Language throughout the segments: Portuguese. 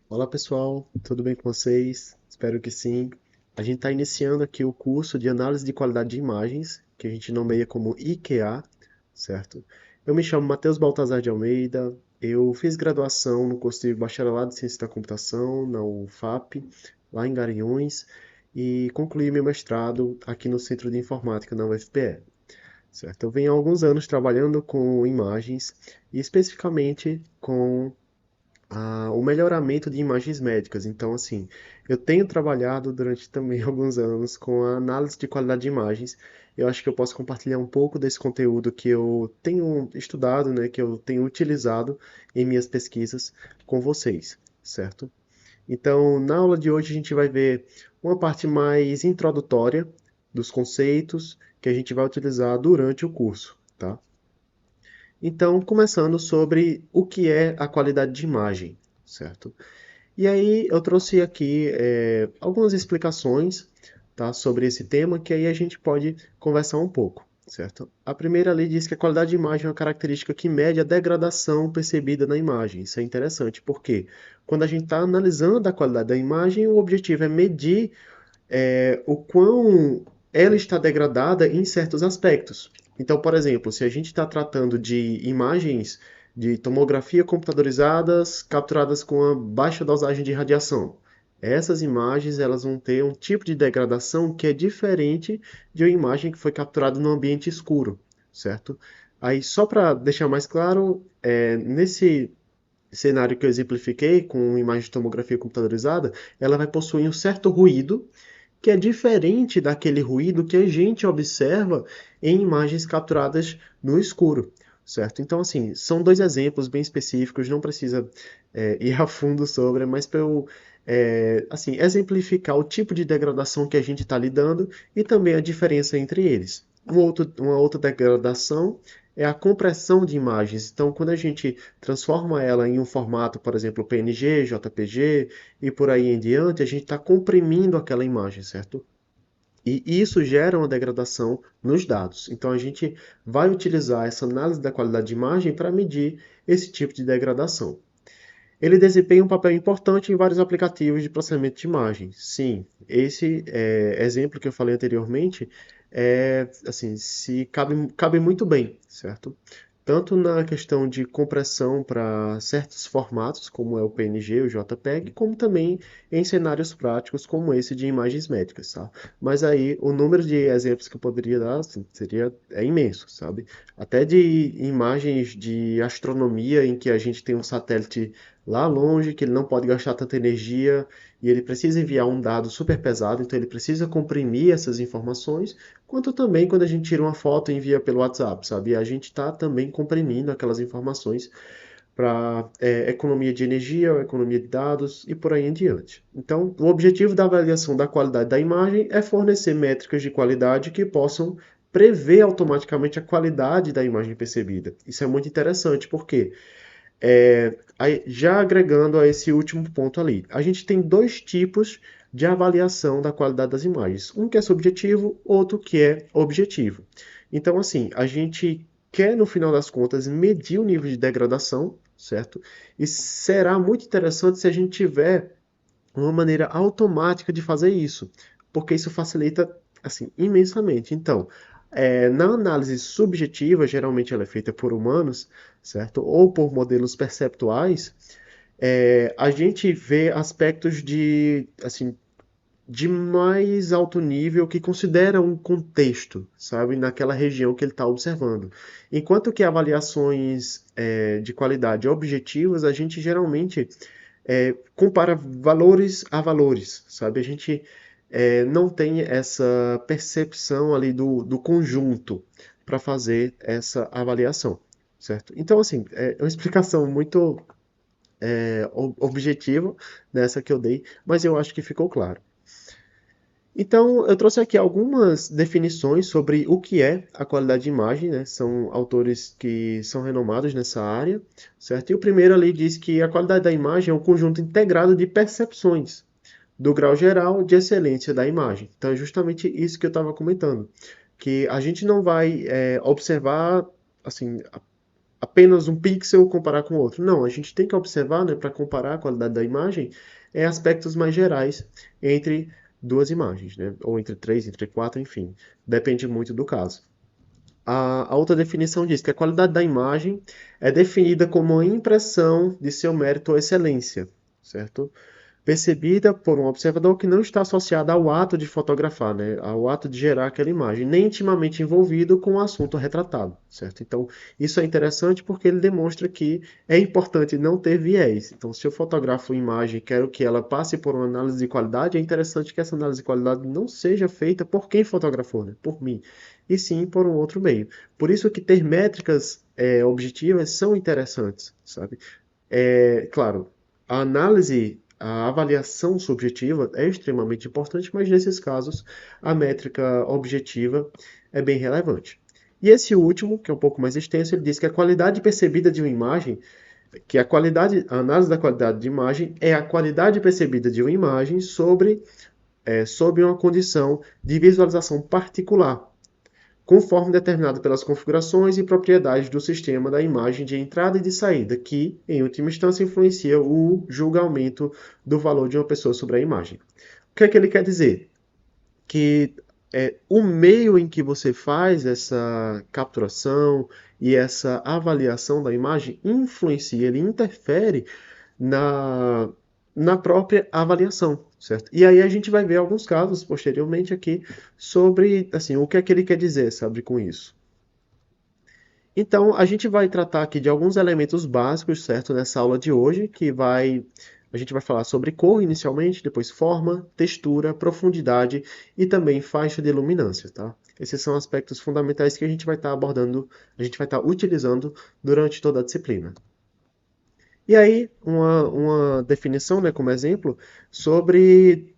Olá pessoal, tudo bem com vocês? Espero que sim. A gente está iniciando aqui o curso de Análise de Qualidade de Imagens, que a gente nomeia como IQA, certo? Eu me chamo Matheus Baltazar de Almeida, eu fiz graduação no curso de Bacharelado em Ciência da Computação, na UFAP, lá em Garanhuns, e concluí meu mestrado aqui no Centro de Informática, na UFPE, certo? Eu venho há alguns anos trabalhando com imagens, e especificamente com o melhoramento de imagens médicas. Então, assim, eu tenho trabalhado durante também alguns anos com a análise de qualidade de imagens. Eu acho que eu posso compartilhar um pouco desse conteúdo que eu tenho estudado, né, que eu tenho utilizado em minhas pesquisas com vocês, certo? Então, na aula de hoje a gente vai ver uma parte mais introdutória dos conceitos que a gente vai utilizar durante o curso, tá? Então, começando sobre o que é a qualidade de imagem, certo? E aí eu trouxe aqui algumas explicações, tá, sobre esse tema que aí a gente pode conversar um pouco, certo? A primeira ali diz que a qualidade de imagem é uma característica que mede a degradação percebida na imagem. Isso é interessante, porque quando a gente está analisando a qualidade da imagem, o objetivo é medir o quão ela está degradada em certos aspectos. Então, por exemplo, se a gente está tratando de imagens de tomografia computadorizadas capturadas com a baixa dosagem de radiação, essas imagens elas vão ter um tipo de degradação que é diferente de uma imagem que foi capturada no ambiente escuro, certo? Aí, só para deixar mais claro, nesse cenário que eu exemplifiquei com imagem de tomografia computadorizada, ela vai possuir um certo ruído que é diferente daquele ruído que a gente observa em imagens capturadas no escuro, certo? Então, assim, são dois exemplos bem específicos, não precisa ir a fundo sobre, mas para eu assim, exemplificar o tipo de degradação que a gente está lidando e também a diferença entre eles. Uma outra degradação é a compressão de imagens. Então, quando a gente transforma ela em um formato, por exemplo, PNG, JPG e por aí em diante, a gente está comprimindo aquela imagem, certo? E isso gera uma degradação nos dados. Então, a gente vai utilizar essa análise da qualidade de imagem para medir esse tipo de degradação. Ele desempenha um papel importante em vários aplicativos de processamento de imagem. Sim, esse exemplo que eu falei anteriormente assim, cabe muito bem, certo? Tanto na questão de compressão para certos formatos, como é o PNG, o JPEG, como também em cenários práticos como esse de imagens médicas, tá? Mas aí o número de exemplos que eu poderia dar assim, é imenso, sabe? Até de imagens de astronomia em que a gente tem um satélite lá longe, que ele não pode gastar tanta energia e ele precisa enviar um dado super pesado, então ele precisa comprimir essas informações, quanto também quando a gente tira uma foto e envia pelo WhatsApp, sabe? E a gente está também comprimindo aquelas informações para economia de energia, economia de dados e por aí em diante. Então, o objetivo da avaliação da qualidade da imagem é fornecer métricas de qualidade que possam prever automaticamente a qualidade da imagem percebida. Isso é muito interessante, porque aí, já agregando a esse último ponto ali, a gente tem dois tipos de avaliação da qualidade das imagens. Um que é subjetivo, outro que é objetivo. Então, assim, a gente quer, no final das contas, medir o nível de degradação, certo? E será muito interessante se a gente tiver uma maneira automática de fazer isso, porque isso facilita assim imensamente. Então, na análise subjetiva, geralmente ela é feita por humanos, certo? Ou por modelos perceptuais, a gente vê aspectos de assim de mais alto nível que considera um contexto, sabe, naquela região que ele está observando. Enquanto que avaliações de qualidade objetivas, a gente geralmente compara valores a valores, sabe? A gente não tem essa percepção ali do conjunto para fazer essa avaliação, certo? Então, assim, é uma explicação muito objetiva nessa que eu dei, mas eu acho que ficou claro. Então, eu trouxe aqui algumas definições sobre o que é a qualidade de imagem, né? São autores que são renomados nessa área, certo? E o primeiro ali diz que a qualidade da imagem é um conjunto integrado de percepções do grau geral de excelência da imagem. Então, é justamente isso que eu estava comentando, que a gente não vai observar assim apenas um pixel comparar com o outro. Não, a gente tem que observar, né, para comparar a qualidade da imagem, aspectos mais gerais entre duas imagens, né, ou entre três, entre quatro, enfim, depende muito do caso. A outra definição diz que a qualidade da imagem é definida como a impressão de seu mérito ou excelência, certo? Percebida por um observador que não está associada ao ato de fotografar, né, ao ato de gerar aquela imagem, nem intimamente envolvido com o assunto retratado, certo? Então, isso é interessante porque ele demonstra que é importante não ter viés. Então, se eu fotografo uma imagem e quero que ela passe por uma análise de qualidade, é interessante que essa análise de qualidade não seja feita por quem fotografou, né, por mim, e sim por um outro meio. Por isso que ter métricas objetivas são interessantes, sabe? Claro, a análise, a avaliação subjetiva é extremamente importante, mas nesses casos a métrica objetiva é bem relevante. E esse último, que é um pouco mais extenso, ele diz que a qualidade percebida de uma imagem, que a análise da qualidade de imagem é a qualidade percebida de uma imagem sob uma condição de visualização particular, conforme determinado pelas configurações e propriedades do sistema da imagem de entrada e de saída, que, em última instância, influencia o julgamento do valor de uma pessoa sobre a imagem. O que é que ele quer dizer? Que o meio em que você faz essa capturação e essa avaliação da imagem influencia, ele interfere na, na própria avaliação, certo? E aí a gente vai ver alguns casos posteriormente aqui sobre, assim, o que é que ele quer dizer, sabe, com isso. Então, a gente vai tratar aqui de alguns elementos básicos, certo, nessa aula de hoje, a gente vai falar sobre cor inicialmente, depois forma, textura, profundidade e também faixa de luminância, tá? Esses são aspectos fundamentais que a gente vai estar abordando, a gente vai estar utilizando durante toda a disciplina. E aí, uma definição, né, como exemplo, sobre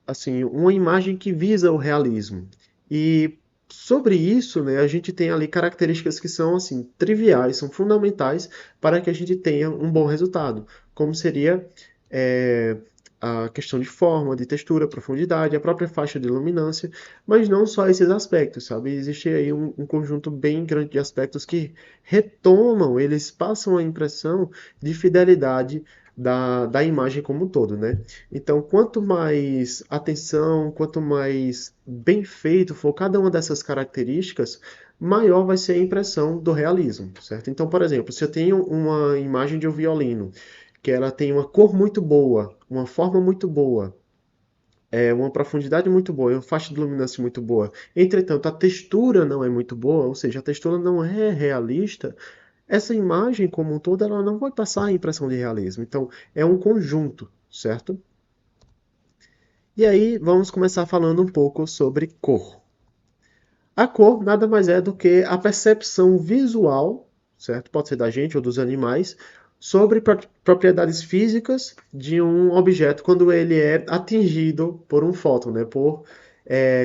assim, uma imagem que visa o realismo. E sobre isso, né, a gente tem ali características que são assim triviais, são fundamentais para que a gente tenha um bom resultado, como seria é, a questão de forma, de textura, profundidade, a própria faixa de luminância, mas não só esses aspectos, sabe? Existe aí um conjunto bem grande de aspectos que retomam, eles passam a impressão de fidelidade da imagem como um todo, né? Então, quanto mais atenção, quanto mais bem feito for cada uma dessas características, maior vai ser a impressão do realismo, certo? Então, por exemplo, se eu tenho uma imagem de um violino, que ela tem uma cor muito boa, uma forma muito boa, uma profundidade muito boa, uma faixa de luminância muito boa, entretanto, a textura não é muito boa, ou seja, a textura não é realista, essa imagem como um todo, ela não vai passar a impressão de realismo. Então, é um conjunto, certo? E aí, vamos começar falando um pouco sobre cor. A cor nada mais é do que a percepção visual, certo? Pode ser da gente ou dos animais, sobre propriedades físicas de um objeto quando ele é atingido por um fóton, né?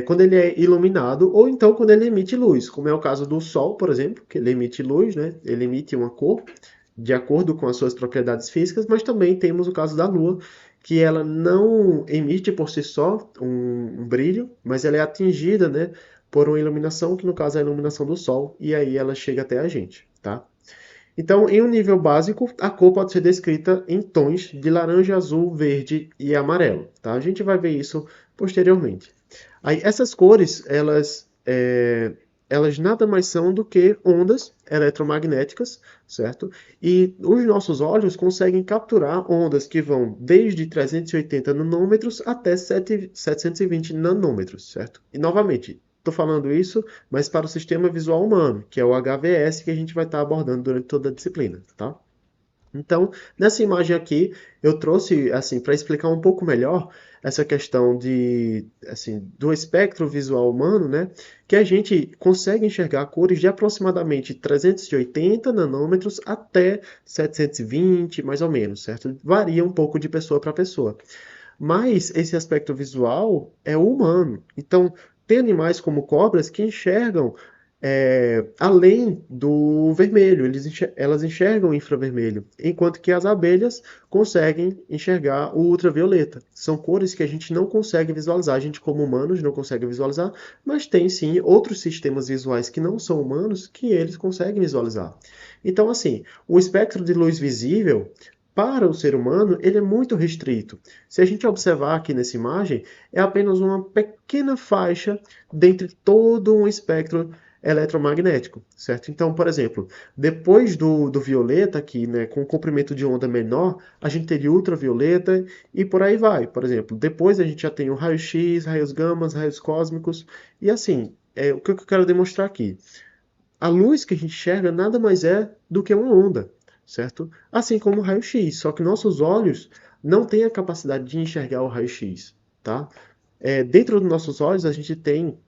Quando ele é iluminado ou então quando ele emite luz, como é o caso do Sol, por exemplo, que ele emite luz, né? Ele emite uma cor de acordo com as suas propriedades físicas, mas também temos o caso da Lua, que ela não emite por si só um brilho, mas ela é atingida, né, por uma iluminação, que no caso é a iluminação do Sol, e aí ela chega até a gente, tá? Então, em um nível básico, a cor pode ser descrita em tons de laranja, azul, verde e amarelo, tá? A gente vai ver isso posteriormente. Aí, essas cores, elas nada mais são do que ondas eletromagnéticas, certo? E os nossos olhos conseguem capturar ondas que vão desde 380 nanômetros até 720 nanômetros, certo? E novamente, estou falando isso, mas para o sistema visual humano, que é o HVS que a gente vai estar abordando durante toda a disciplina, tá? Então, nessa imagem aqui, eu trouxe assim para explicar um pouco melhor essa questão do espectro visual humano, né? Que a gente consegue enxergar cores de aproximadamente 380 nanômetros até 720, mais ou menos, certo? Varia um pouco de pessoa para pessoa. Mas esse aspecto visual é o humano. Então, tem animais como cobras que enxergam além do vermelho, elas enxergam o infravermelho, enquanto que as abelhas conseguem enxergar o ultravioleta. São cores que a gente não consegue visualizar, a gente como humanos não consegue visualizar, mas tem sim outros sistemas visuais que não são humanos que eles conseguem visualizar. Então, assim, o espectro de luz visível para o ser humano, ele é muito restrito. Se a gente observar aqui nessa imagem, é apenas uma pequena faixa dentre todo um espectro eletromagnético, certo? Então, por exemplo, depois do violeta aqui, né, com um comprimento de onda menor, a gente teria ultravioleta e por aí vai. Por exemplo, depois a gente já tem o raio-x, raios gamas, raios cósmicos e assim, o que eu quero demonstrar aqui? A luz que a gente enxerga nada mais é do que uma onda, certo? Assim como o raio-x, só que nossos olhos não têm a capacidade de enxergar o raio-x, tá? Dentro dos nossos olhos a gente tem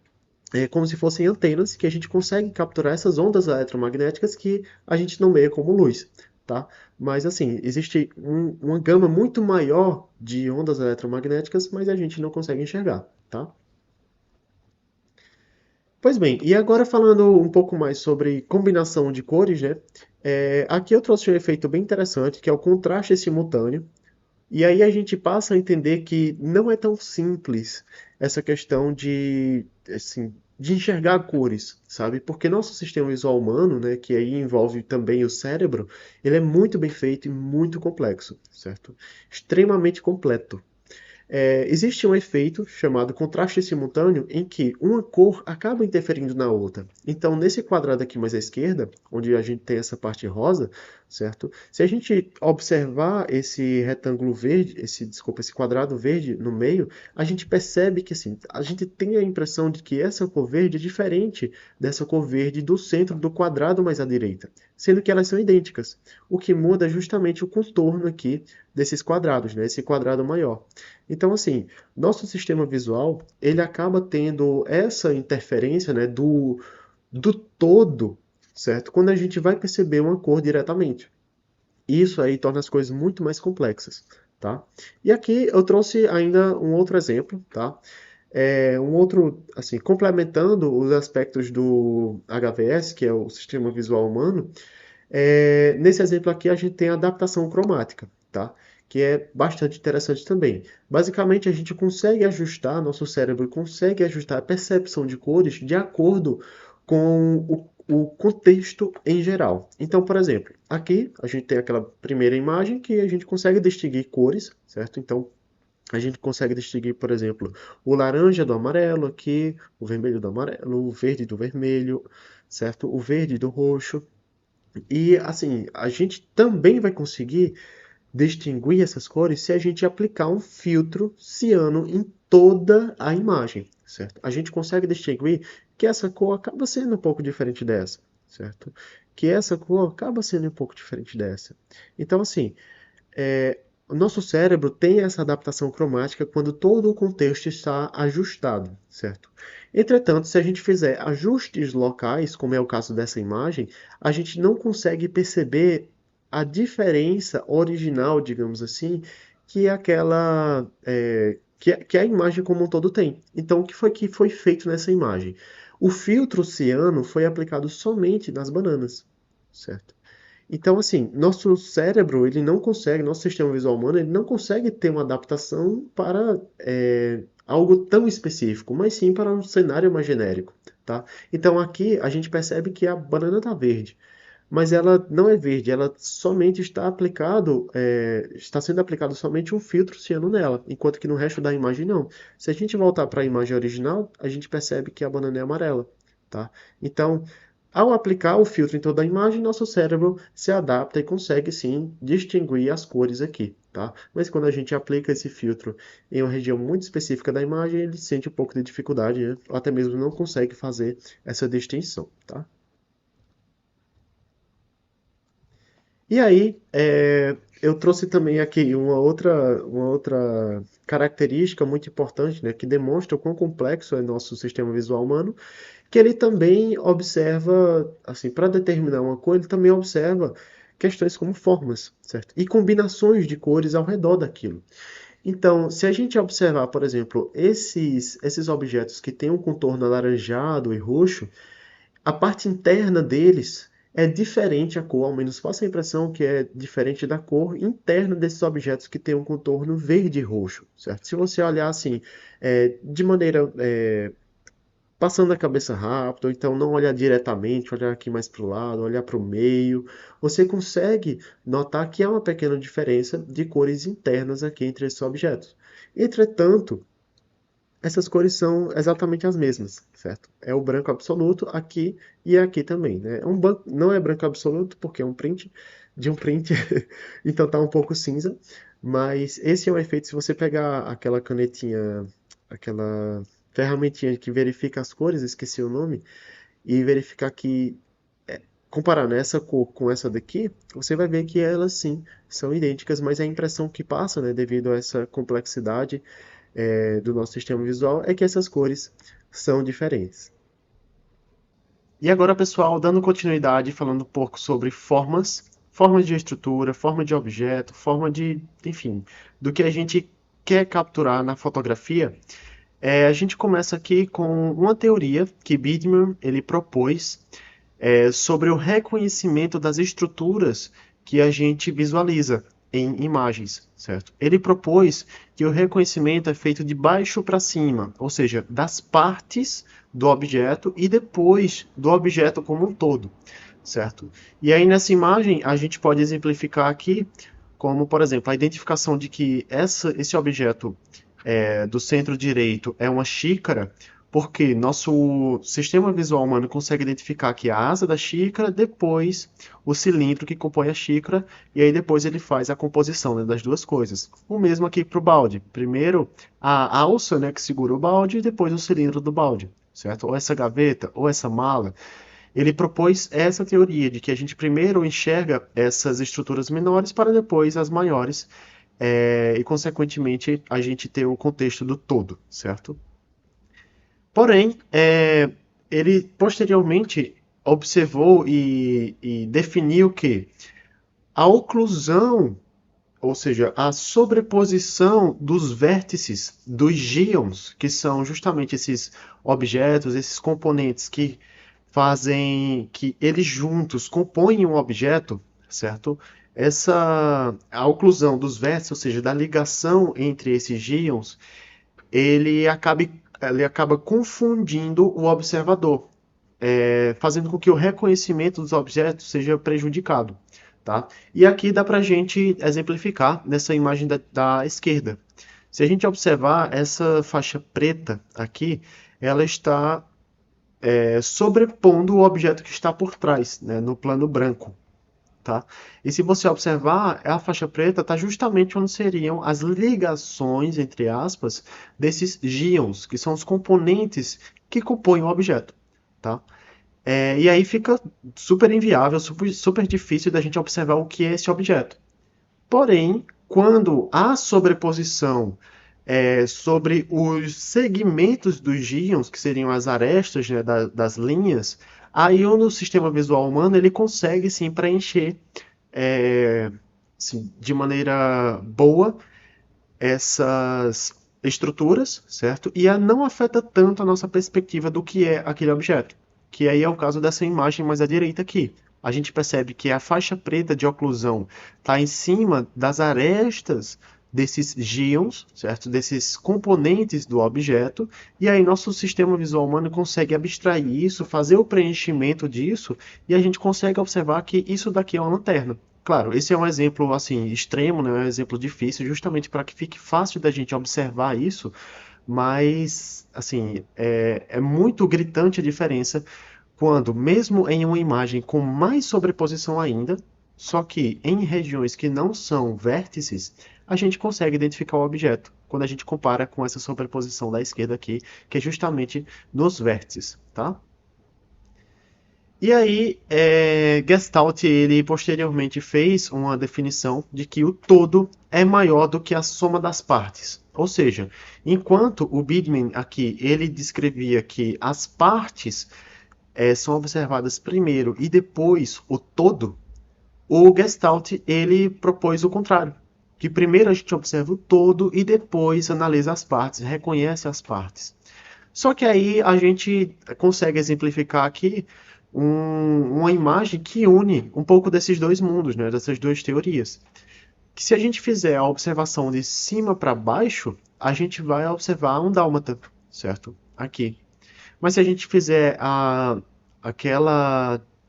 como se fossem antenas que a gente consegue capturar essas ondas eletromagnéticas que a gente nomeia como luz, tá? Mas assim, existe uma gama muito maior de ondas eletromagnéticas, mas a gente não consegue enxergar, tá? Pois bem, e agora falando um pouco mais sobre combinação de cores, né? Aqui eu trouxe um efeito bem interessante, que é o contraste simultâneo. E aí a gente passa a entender que não é tão simples essa questão de, assim, de enxergar cores, sabe? Porque nosso sistema visual humano, né, que aí envolve também o cérebro, ele é muito bem feito e muito complexo, certo? Extremamente completo. Existe um efeito chamado contraste simultâneo em que uma cor acaba interferindo na outra. Então, nesse quadrado aqui mais à esquerda, onde a gente tem essa parte rosa, certo? Se a gente observar esse retângulo verde, desculpa, esse quadrado verde no meio, a gente percebe que assim, a gente tem a impressão de que essa cor verde é diferente dessa cor verde do centro do quadrado mais à direita, sendo que elas são idênticas. O que muda é justamente o contorno aqui desses quadrados, né? Esse quadrado maior. Então, assim, nosso sistema visual, ele acaba tendo essa interferência, né, do todo, certo? Quando a gente vai perceber uma cor diretamente. Isso aí torna as coisas muito mais complexas, tá? E aqui eu trouxe ainda um outro exemplo, tá? Um outro, assim, complementando os aspectos do HVS, que é o Sistema Visual Humano, nesse exemplo aqui a gente tem a adaptação cromática, tá? Que é bastante interessante também. Basicamente, a gente consegue ajustar, nosso cérebro consegue ajustar a percepção de cores de acordo com o contexto em geral. Então, por exemplo, aqui a gente tem aquela primeira imagem que a gente consegue distinguir cores, certo? Então, a gente consegue distinguir, por exemplo, o laranja do amarelo aqui, o vermelho do amarelo, o verde do vermelho, certo? O verde do roxo. E assim, a gente também vai conseguir distinguir essas cores se a gente aplicar um filtro ciano em toda a imagem, certo? A gente consegue distinguir que essa cor acaba sendo um pouco diferente dessa, certo? Que essa cor acaba sendo um pouco diferente dessa. Então, assim, o nosso cérebro tem essa adaptação cromática quando todo o contexto está ajustado, certo? Entretanto, se a gente fizer ajustes locais, como é o caso dessa imagem, a gente não consegue perceber a diferença original, digamos assim, que que a imagem como um todo tem. Então, o que foi feito nessa imagem? O filtro ciano foi aplicado somente nas bananas, certo? Então, assim, nosso cérebro, ele não consegue, nosso sistema visual humano, ele não consegue ter uma adaptação para algo tão específico, mas sim para um cenário mais genérico, tá? Então, aqui a gente percebe que a banana está verde, mas ela não é verde, ela somente está sendo aplicado somente um filtro ciano nela, enquanto que no resto da imagem não. Se a gente voltar para a imagem original, a gente percebe que a banana é amarela, tá? Então, ao aplicar o filtro em toda a imagem, nosso cérebro se adapta e consegue sim distinguir as cores aqui, tá? Mas quando a gente aplica esse filtro em uma região muito específica da imagem, ele sente um pouco de dificuldade, né? Ou até mesmo não consegue fazer essa distinção, tá? E aí, eu trouxe também aqui uma outra característica muito importante, né, que demonstra o quão complexo é nosso sistema visual humano, que ele também observa, assim, para determinar uma cor, ele também observa questões como formas, certo? E combinações de cores ao redor daquilo. Então, se a gente observar, por exemplo, esses objetos que têm um contorno alaranjado e roxo, a parte interna deles é diferente a cor, ao menos passa a impressão que é diferente da cor interna desses objetos que tem um contorno verde e roxo, certo? Se você olhar assim, de maneira passando a cabeça rápido, ou então não olhar diretamente, olhar aqui mais para o lado, olhar para o meio, você consegue notar que há uma pequena diferença de cores internas aqui entre esses objetos. Entretanto, essas cores são exatamente as mesmas, certo? É o branco absoluto aqui e aqui também, né? Não é branco absoluto porque é um print de um print, então tá um pouco cinza, mas esse é um efeito se você pegar aquela canetinha, aquela ferramentinha que verifica as cores, esqueci o nome, e verificar que comparar, né, essa cor com essa daqui, você vai ver que elas sim são idênticas, mas a impressão que passa, né, devido a essa complexidade do nosso sistema visual é que essas cores são diferentes. E agora, pessoal, dando continuidade, falando um pouco sobre formas de estrutura, forma de objeto, enfim, do que a gente quer capturar na fotografia, a gente começa aqui com uma teoria que Biedman ele propôs sobre o reconhecimento das estruturas que a gente visualiza em imagens, certo? Ele propôs que o reconhecimento é feito de baixo para cima, ou seja, das partes do objeto e depois do objeto como um todo, certo? E aí nessa imagem a gente pode exemplificar aqui como, por exemplo, a identificação de que esse objeto do centro direito é uma xícara, porque nosso sistema visual humano consegue identificar que a asa da xícara, depois o cilindro que compõe a xícara, e aí depois ele faz a composição, né, das duas coisas. O mesmo aqui para o balde. Primeiro a alça, né, que segura o balde, e depois o cilindro do balde, certo? Ou essa gaveta, ou essa mala. Ele propôs essa teoria de que a gente primeiro enxerga essas estruturas menores para depois as maiores, e consequentemente a gente ter o contexto do todo, certo? Porém, ele posteriormente observou e definiu que a oclusão, ou seja, a sobreposição dos vértices dos íons, que são justamente esses objetos, esses componentes que fazem que eles juntos compõem um objeto, certo? A oclusão dos vértices, ou seja, da ligação entre esses íons, ele acaba, ele acaba confundindo o observador, fazendo com que o reconhecimento dos objetos seja prejudicado. Tá? E aqui dá para a gente exemplificar nessa imagem da esquerda. Se a gente observar essa faixa preta aqui, ela está sobrepondo o objeto que está por trás, né, no plano branco. Tá? E se você observar, a faixa preta está justamente onde seriam as ligações, entre aspas, desses íons, que são os componentes que compõem o objeto. Tá? E aí fica super inviável, super difícil da gente observar o que é esse objeto. Porém, quando há sobreposição sobre os segmentos dos íons, que seriam as arestas, né, das linhas, aí no sistema visual humano ele consegue sim preencher assim, de maneira boa essas estruturas, certo? E não afeta tanto a nossa perspectiva do que é aquele objeto, que aí é o caso dessa imagem mais à direita aqui. A gente percebe que a faixa preta de oclusão está em cima das arestas desses íons, certo? Desses componentes do objeto, e aí nosso sistema visual humano consegue abstrair isso, fazer o preenchimento disso, e a gente consegue observar que isso daqui é uma lanterna. Claro, esse é um exemplo assim extremo, né? É um exemplo difícil, justamente para que fique fácil da gente observar isso, mas assim é muito gritante a diferença quando, mesmo em uma imagem com mais sobreposição ainda, só que em regiões que não são vértices, a gente consegue identificar o objeto, quando a gente compara com essa sobreposição da esquerda aqui, que é justamente nos vértices, tá? E aí, Gestalt, ele posteriormente fez uma definição de que o todo é maior do que a soma das partes. Ou seja, enquanto o Biedman aqui, ele descrevia que as partes são observadas primeiro e depois o todo, o Gestalt ele propôs o contrário, que primeiro a gente observa o todo e depois analisa as partes, reconhece as partes. Só que aí a gente consegue exemplificar aqui uma imagem que une um pouco desses dois mundos, né, dessas duas teorias. Que se a gente fizer a observação de cima para baixo, a gente vai observar um dálmata, certo? Aqui. Mas se a gente fizer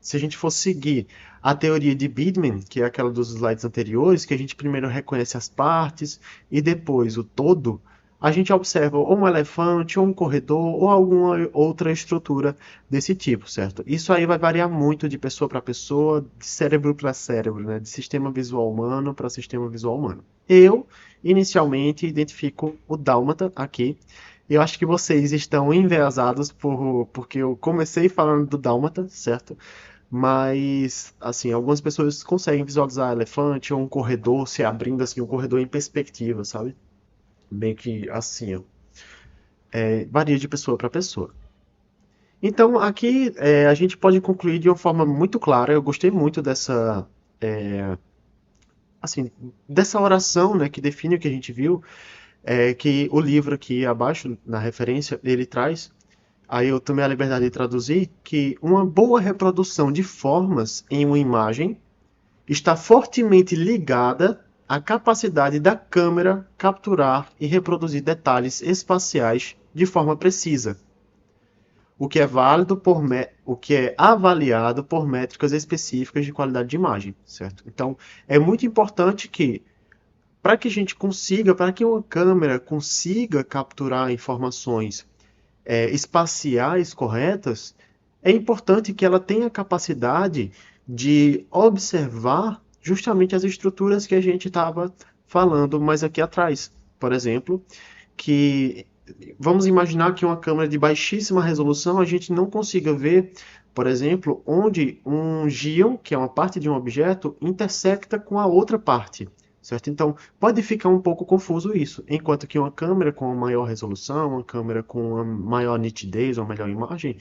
se a gente for seguir a teoria de Biedman, que é aquela dos slides anteriores, que a gente primeiro reconhece as partes e depois o todo, a gente observa ou um elefante, ou um corredor, ou alguma outra estrutura desse tipo, certo? Isso aí vai variar muito de pessoa para pessoa, de cérebro para cérebro, né? De sistema visual humano para sistema visual humano. Eu, inicialmente, identifico o dálmata aqui. Eu acho que vocês estão enviesados porque eu comecei falando do dálmata, certo? Mas, assim, algumas pessoas conseguem visualizar elefante ou um corredor se abrindo, assim, um corredor em perspectiva, sabe? Bem que assim, ó, varia de pessoa para pessoa. Então, aqui a gente pode concluir de uma forma muito clara. Eu gostei muito assim, dessa oração, né, que define o que a gente viu, que o livro aqui abaixo, na referência, ele traz. Aí eu tomei a liberdade de traduzir que uma boa reprodução de formas em uma imagem está fortemente ligada à capacidade da câmera capturar e reproduzir detalhes espaciais de forma precisa, o que é avaliado por métricas específicas de qualidade de imagem, certo? Então, é muito importante que para que uma câmera consiga capturar informações espaciais corretas, é importante que ela tenha a capacidade de observar justamente as estruturas que a gente estava falando mais aqui atrás. Por exemplo, que vamos imaginar que uma câmera de baixíssima resolução a gente não consiga ver, por exemplo, onde um gêon, que é uma parte de um objeto, intersecta com a outra parte. Certo? Então, pode ficar um pouco confuso isso, enquanto que uma câmera com uma maior resolução, uma câmera com uma maior nitidez, uma melhor imagem,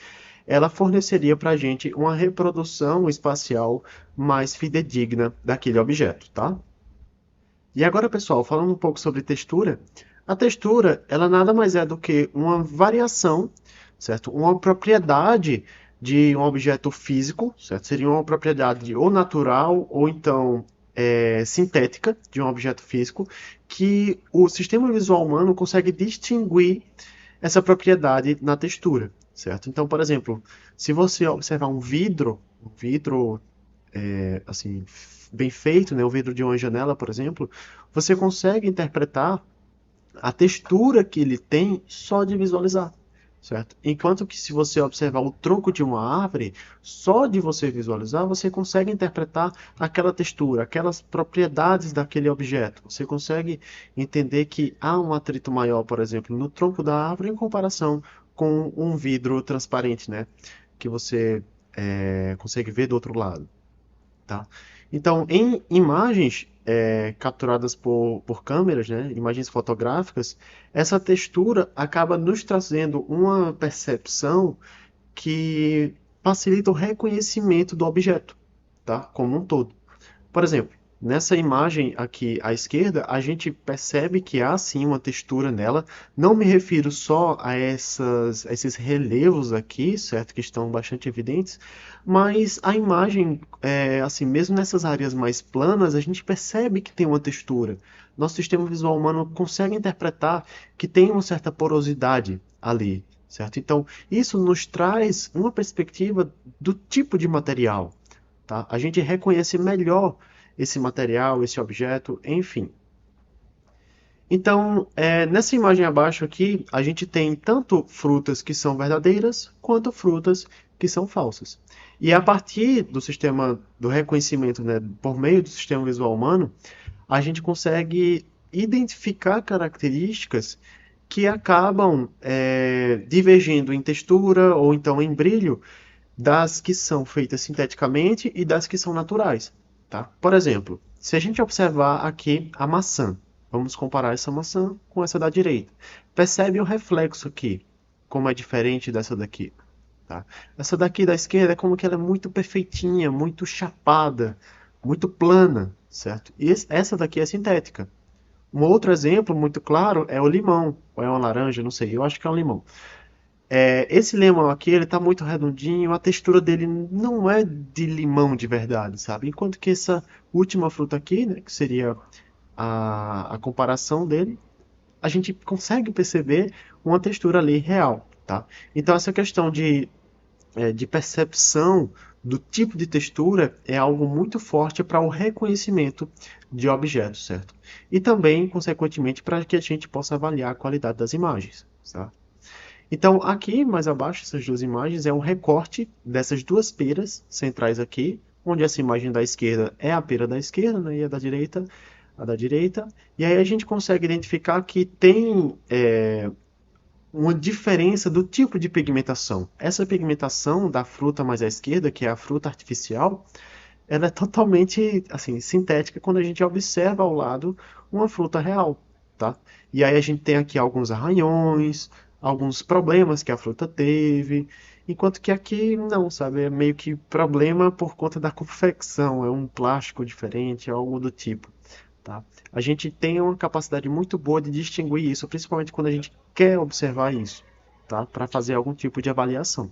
ela forneceria para a gente uma reprodução espacial mais fidedigna daquele objeto, tá? E agora, pessoal, falando um pouco sobre textura, a textura, ela nada mais é do que uma variação, certo? Uma propriedade de um objeto físico, certo? Seria uma propriedade ou natural ou então sintética de um objeto físico que o sistema visual humano consegue distinguir essa propriedade na textura, certo? Então, por exemplo, se você observar um vidro assim, bem feito, né, o vidro de uma janela, por exemplo, você consegue interpretar a textura que ele tem só de visualizar, certo? Enquanto que se você observar o tronco de uma árvore, só de você visualizar, você consegue interpretar aquela textura, aquelas propriedades daquele objeto. Você consegue entender que há um atrito maior, por exemplo, no tronco da árvore em comparação com um vidro transparente, né? Que você consegue ver do outro lado. Tá? Então, em imagens capturadas por câmeras, né, imagens fotográficas, essa textura acaba nos trazendo uma percepção que facilita o reconhecimento do objeto, tá? Como um todo. Por exemplo, nessa imagem aqui à esquerda, a gente percebe que há sim uma textura nela. Não me refiro só a esses relevos aqui, certo? Que estão bastante evidentes, mas a imagem, assim, mesmo nessas áreas mais planas, a gente percebe que tem uma textura. Nosso sistema visual humano consegue interpretar que tem uma certa porosidade ali, certo? Então, isso nos traz uma perspectiva do tipo de material. Tá? A gente reconhece melhor esse material, esse objeto, enfim. Então, nessa imagem abaixo aqui, a gente tem tanto frutas que são verdadeiras, quanto frutas que são falsas. E a partir do sistema do reconhecimento, né, por meio do sistema visual humano, a gente consegue identificar características que acabam divergindo em textura ou então em brilho das que são feitas sinteticamente e das que são naturais, tá? Por exemplo, se a gente observar aqui a maçã, vamos comparar essa maçã com essa da direita. Percebe o reflexo aqui, como é diferente dessa daqui, tá? Essa daqui da esquerda é como que ela é muito perfeitinha, muito chapada, muito plana, certo? E essa daqui é sintética. Um outro exemplo muito claro é o limão, ou é uma laranja, não sei, eu acho que é um limão. Esse limão aqui, ele tá muito redondinho, a textura dele não é de limão de verdade, sabe? Enquanto que essa última fruta aqui, né, que seria a comparação dele, a gente consegue perceber uma textura ali real, tá? Então essa questão de percepção do tipo de textura é algo muito forte para o reconhecimento de objetos, certo? E também, consequentemente, para que a gente possa avaliar a qualidade das imagens, tá? Então, aqui mais abaixo, essas duas imagens, é um recorte dessas duas peras centrais aqui, onde essa imagem da esquerda é a pera da esquerda, né, e a da direita, a da direita. E aí a gente consegue identificar que tem uma diferença do tipo de pigmentação. Essa pigmentação da fruta mais à esquerda, que é a fruta artificial, ela é totalmente assim sintética quando a gente observa ao lado uma fruta real, tá? E aí a gente tem aqui alguns arranhões, alguns problemas que a fruta teve, enquanto que aqui não, sabe? É meio que problema por conta da confecção, é um plástico diferente, algo do tipo, tá? A gente tem uma capacidade muito boa de distinguir isso, principalmente quando a gente quer observar isso, tá? Para fazer algum tipo de avaliação.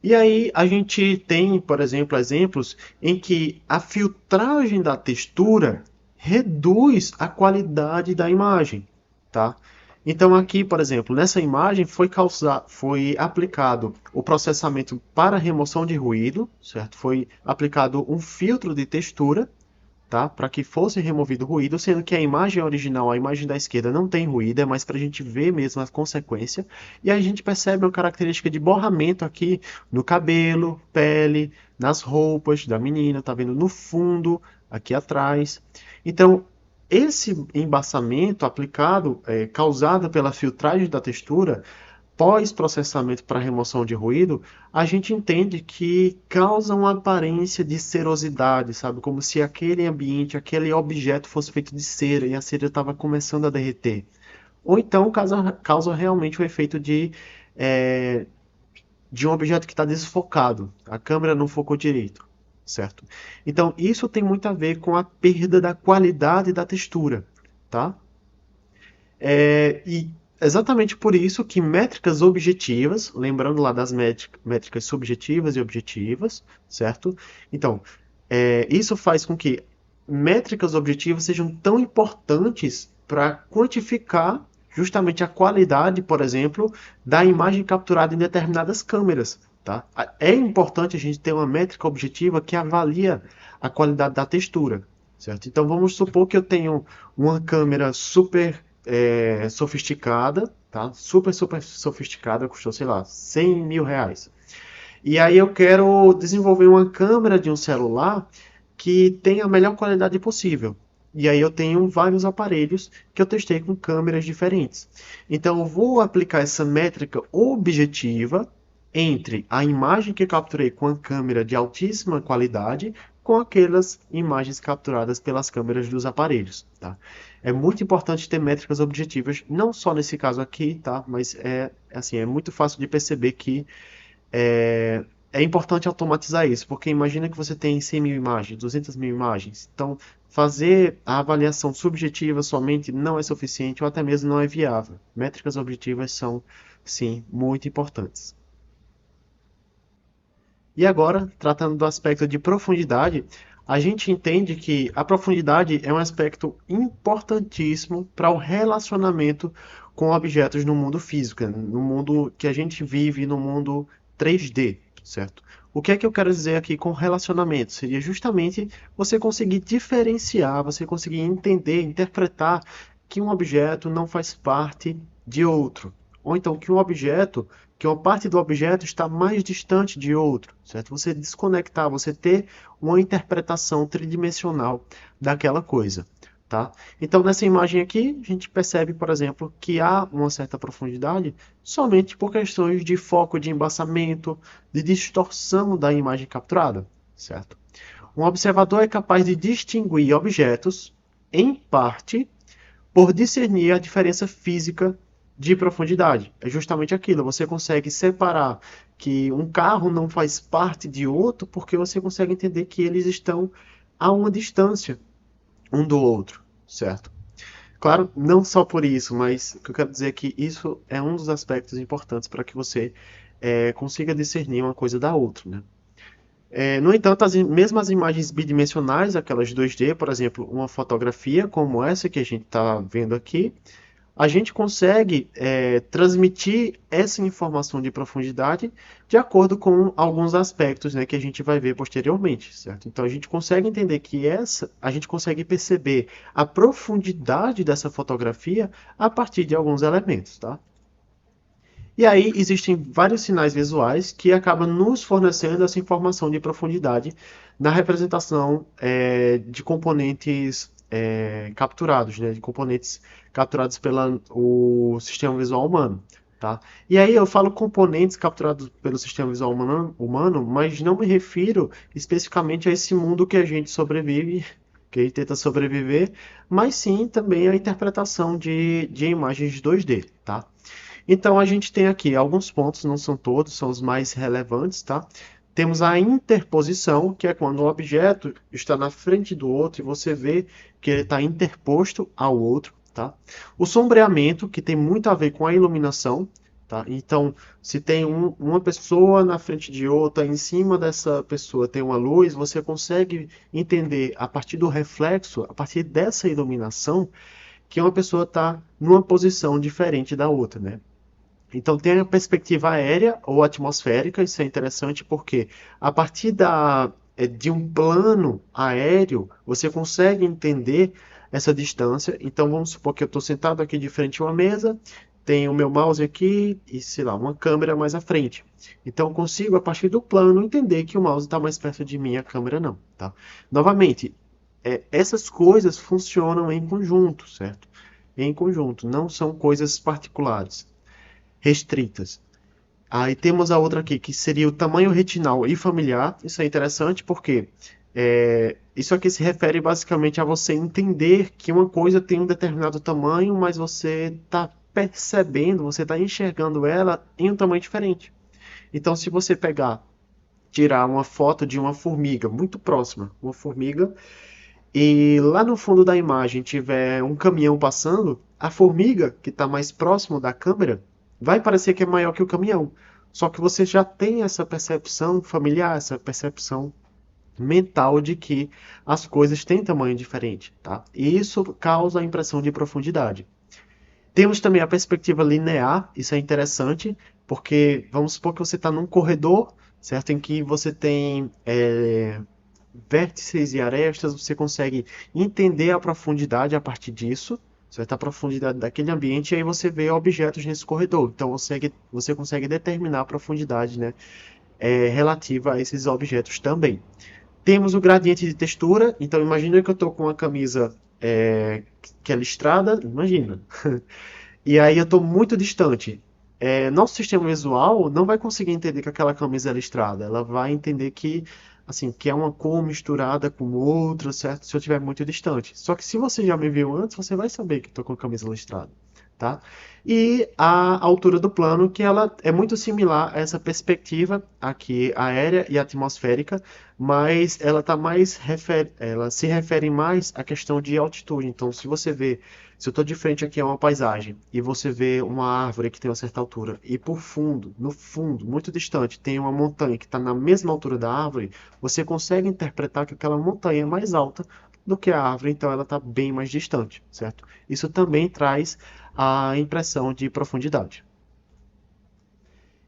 E aí a gente tem, por exemplo, exemplos em que a filtragem da textura reduz a qualidade da imagem, tá? Então aqui, por exemplo, nessa imagem foi aplicado o processamento para remoção de ruído, certo? Foi aplicado um filtro de textura, tá? Para que fosse removido o ruído, sendo que a imagem original, a imagem da esquerda, não tem ruído, é mais para a gente ver mesmo a consequência. E aí a gente percebe uma característica de borramento aqui no cabelo, pele, nas roupas da menina, tá vendo no fundo, aqui atrás. Então, esse embaçamento aplicado, causado pela filtragem da textura, pós-processamento para remoção de ruído, a gente entende que causa uma aparência de cerosidade, sabe? Como se aquele ambiente, aquele objeto fosse feito de cera e a cera estava começando a derreter. Ou então causa realmente o efeito é, de um objeto que está desfocado. A câmera não focou direito, certo? Então, isso tem muito a ver com a perda da qualidade da textura, tá? E exatamente por isso que métricas objetivas, lembrando lá das métricas subjetivas e objetivas, certo? Então, isso faz com que métricas objetivas sejam tão importantes para quantificar justamente a qualidade, por exemplo, da imagem capturada em determinadas câmeras. Tá? É importante a gente ter uma métrica objetiva que avalia a qualidade da textura. Certo? Então vamos supor que eu tenho uma câmera super sofisticada, tá? Super, super sofisticada, custou, sei lá, R$ 100.000. E aí eu quero desenvolver uma câmera de um celular que tenha a melhor qualidade possível. E aí eu tenho vários aparelhos que eu testei com câmeras diferentes. Então eu vou aplicar essa métrica objetiva entre a imagem que capturei com a câmera de altíssima qualidade com aquelas imagens capturadas pelas câmeras dos aparelhos, tá? É muito importante ter métricas objetivas, não só nesse caso aqui, tá? Mas assim, é muito fácil de perceber que é importante automatizar isso, porque imagina que você tem 100 mil imagens, 200 mil imagens. Então, fazer a avaliação subjetiva somente não é suficiente ou até mesmo não é viável. Métricas objetivas são, sim, muito importantes. E agora, tratando do aspecto de profundidade, a gente entende que a profundidade é um aspecto importantíssimo para o relacionamento com objetos no mundo físico, no mundo que a gente vive, no mundo 3D, certo? O que é que eu quero dizer aqui com relacionamento? Seria justamente você conseguir diferenciar, você conseguir entender, interpretar que um objeto não faz parte de outro. Ou então que uma parte do objeto está mais distante de outro, certo? Você desconectar, você ter uma interpretação tridimensional daquela coisa, tá? Então, nessa imagem aqui, a gente percebe, por exemplo, que há uma certa profundidade somente por questões de foco de embaçamento, de distorção da imagem capturada, certo? Um observador é capaz de distinguir objetos, em parte, por discernir a diferença física de profundidade. É justamente aquilo, você consegue separar que um carro não faz parte de outro porque você consegue entender que eles estão a uma distância um do outro, certo? Claro, não só por isso, mas o que eu quero dizer é que isso é um dos aspectos importantes para que você consiga discernir uma coisa da outra, né? No entanto, mesmo as imagens bidimensionais, aquelas 2D, por exemplo, uma fotografia como essa que a gente está vendo aqui, a gente consegue transmitir essa informação de profundidade de acordo com alguns aspectos, né, que a gente vai ver posteriormente, certo? Então a gente consegue entender que a gente consegue perceber a profundidade dessa fotografia a partir de alguns elementos, tá? E aí existem vários sinais visuais que acabam nos fornecendo essa informação de profundidade na representação de componentes capturados, né, de componentes capturados pelo sistema visual humano. Tá? E aí eu falo componentes capturados pelo sistema visual humano, mas não me refiro especificamente a esse mundo que a gente sobrevive, que a gente tenta sobreviver, mas sim também a interpretação de imagens 2D, tá? Então a gente tem aqui alguns pontos, não são todos, são os mais relevantes, tá? Temos a interposição, que é quando o objeto está na frente do outro e você vê que ele está interposto ao outro, tá? O sombreamento, que tem muito a ver com a iluminação, tá? Então, se tem uma pessoa na frente de outra, em cima dessa pessoa tem uma luz, você consegue entender a partir do reflexo, a partir dessa iluminação, que uma pessoa está numa posição diferente da outra, né? Então tem a perspectiva aérea ou atmosférica, isso é interessante porque a partir de um plano aéreo você consegue entender essa distância. Então vamos supor que eu estou sentado aqui de frente a uma mesa, tenho o meu mouse aqui e, sei lá, uma câmera mais à frente. Então eu consigo, a partir do plano, entender que o mouse está mais perto de mim e a câmera não. Tá? Novamente, essas coisas funcionam em conjunto, certo? Em conjunto, não são coisas particulares restritas. Aí temos a outra aqui, que seria o tamanho retinal e familiar. Isso é interessante porque isso aqui se refere basicamente a você entender que uma coisa tem um determinado tamanho, mas você está percebendo, você está enxergando ela em um tamanho diferente. Então, se você tirar uma foto de uma formiga muito próxima, uma formiga, e lá no fundo da imagem tiver um caminhão passando, a formiga que está mais próximo da câmera vai parecer que é maior que o caminhão. Só que você já tem essa percepção familiar, essa percepção mental de que as coisas têm tamanho diferente, tá? E isso causa a impressão de profundidade. Temos também a perspectiva linear, isso é interessante, porque vamos supor que você está num corredor, certo? Em que você tem vértices e arestas, você consegue entender a profundidade a partir disso, certo? A profundidade daquele ambiente, e aí você vê objetos nesse corredor. Então você consegue determinar a profundidade, né, relativa a esses objetos também. Temos o gradiente de textura, então imagina que eu estou com uma camisa que é listrada, imagina. E aí eu estou muito distante. Nosso sistema visual não vai conseguir entender que aquela camisa é listrada. Ela vai entender que, assim, que é uma cor misturada com outra, certo? Se eu estiver muito distante. Só que se você já me viu antes, você vai saber que estou com a camisa listrada, tá? E a altura do plano, que ela é muito similar a essa perspectiva aqui aérea e atmosférica, mas ela se refere mais à questão de altitude. Então, se eu estou de frente aqui a uma paisagem e você vê uma árvore que tem uma certa altura e por fundo, no fundo, muito distante, tem uma montanha que está na mesma altura da árvore, você consegue interpretar que aquela montanha é mais alta do que a árvore, então ela está bem mais distante, certo? Isso também traz a impressão de profundidade.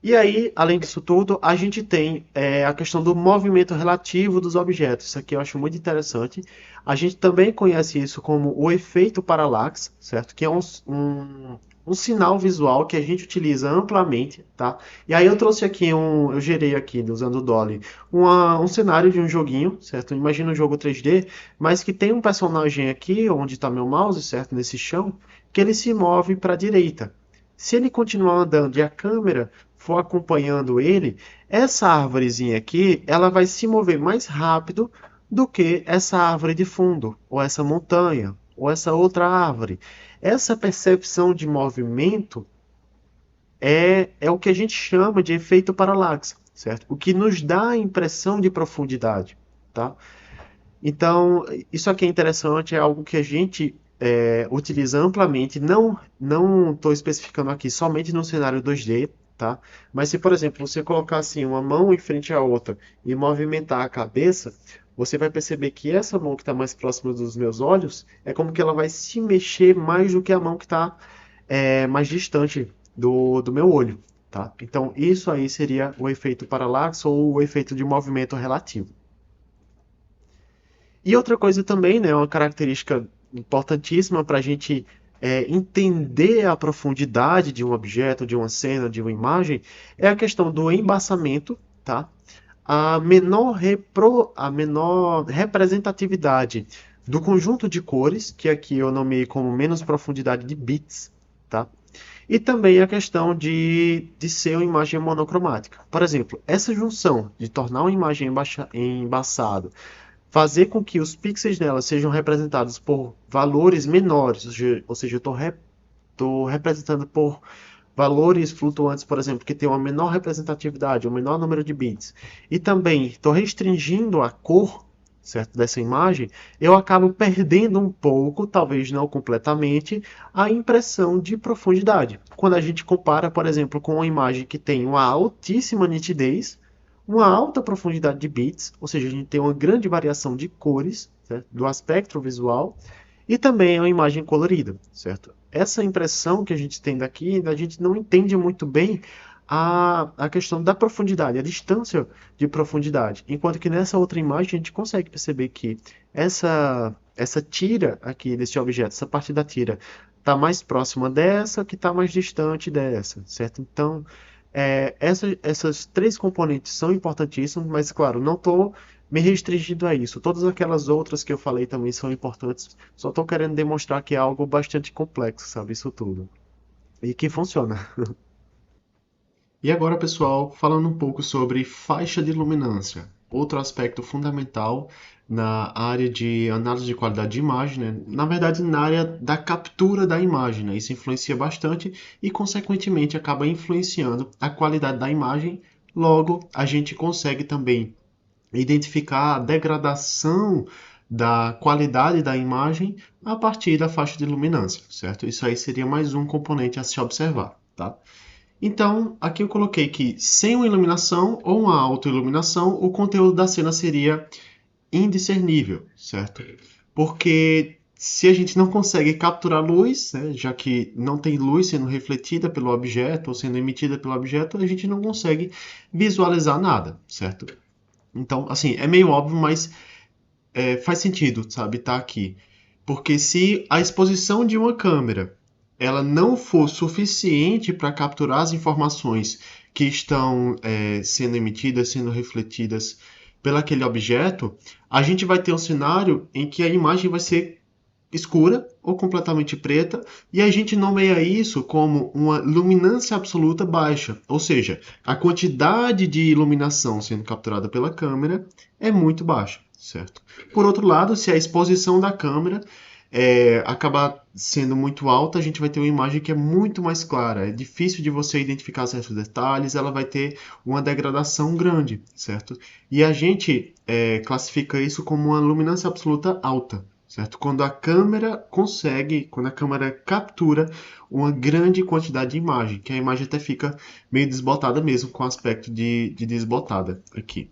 E aí, além disso tudo, a gente tem a questão do movimento relativo dos objetos. Isso aqui eu acho muito interessante. A gente também conhece isso como o efeito parallax, certo? Que é um sinal visual que a gente utiliza amplamente, tá? E aí eu trouxe aqui eu gerei aqui, usando o Dolly, um cenário de um joguinho, certo? Imagina um jogo 3D, mas que tem um personagem aqui, onde está meu mouse, certo? Nesse chão, que ele se move para a direita. Se ele continuar andando e a câmera for acompanhando ele, essa árvorezinha aqui, ela vai se mover mais rápido do que essa árvore de fundo, ou essa montanha, ou essa outra árvore. Essa percepção de movimento é o que a gente chama de efeito parallaxe, certo? O que nos dá a impressão de profundidade, tá? Então, isso aqui é interessante, é algo que a gente utiliza amplamente, não estou especificando aqui somente no cenário 2D, tá? Mas se, por exemplo, você colocar assim uma mão em frente à outra e movimentar a cabeça, você vai perceber que essa mão que está mais próxima dos meus olhos é como que ela vai se mexer mais do que a mão que está mais distante do meu olho, tá? Então, isso aí seria o efeito paralaxe ou o efeito de movimento relativo. E outra coisa também, né, uma característica importantíssima para a gente entender a profundidade de um objeto, de uma cena, de uma imagem, é a questão do embaçamento, tá? A menor representatividade do conjunto de cores, que aqui eu nomeei como menos profundidade de bits, tá? E também a questão de ser uma imagem monocromática. Por exemplo, essa junção de tornar uma imagem embaçada, fazer com que os pixels dela sejam representados por valores menores, ou seja, eu estou representando por valores flutuantes, por exemplo, que tem uma menor representatividade, um menor número de bits, e também estou restringindo a cor, certo, dessa imagem, eu acabo perdendo um pouco, talvez não completamente, a impressão de profundidade. Quando a gente compara, por exemplo, com uma imagem que tem uma altíssima nitidez, uma alta profundidade de bits, ou seja, a gente tem uma grande variação de cores, certo, do aspecto visual, e também é uma imagem colorida, certo? Essa impressão que a gente tem daqui, a gente não entende muito bem a questão da profundidade, a distância de profundidade. Enquanto que nessa outra imagem a gente consegue perceber que essa tira aqui desse objeto, essa parte da tira, está mais próxima dessa, que está mais distante dessa, certo? Então, essas três componentes são importantíssimos, mas claro, não estou me restringindo a isso. Todas aquelas outras que eu falei também são importantes. Só estou querendo demonstrar que é algo bastante complexo, sabe? Isso tudo. E que funciona. E agora, pessoal, falando um pouco sobre faixa de luminância, outro aspecto fundamental na área de análise de qualidade de imagem, né? Na verdade, na área da captura da imagem, né? Isso influencia bastante e, consequentemente, acaba influenciando a qualidade da imagem. Logo, a gente consegue também identificar a degradação da qualidade da imagem a partir da faixa de luminância, certo? Isso aí seria mais um componente a se observar, tá? Então, aqui eu coloquei que sem uma iluminação ou uma autoiluminação, o conteúdo da cena seria indiscernível, certo? Porque se a gente não consegue capturar luz, né, já que não tem luz sendo refletida pelo objeto ou sendo emitida pelo objeto, a gente não consegue visualizar nada, certo? Então, assim, é meio óbvio, mas faz sentido, sabe, tá aqui. Porque se a exposição de uma câmera ela não for suficiente para capturar as informações que estão sendo emitidas, sendo refletidas pelo aquele objeto, a gente vai ter um cenário em que a imagem vai ser escura ou completamente preta, e a gente nomeia isso como uma luminância absoluta baixa, ou seja, a quantidade de iluminação sendo capturada pela câmera é muito baixa, certo? Por outro lado, se a exposição da câmera acabar sendo muito alta, a gente vai ter uma imagem que é muito mais clara, é difícil de você identificar certos detalhes, ela vai ter uma degradação grande, certo? E a gente classifica isso como uma luminância absoluta alta, certo? Quando a câmera captura uma grande quantidade de imagem, que a imagem até fica meio desbotada mesmo, com aspecto de desbotada aqui.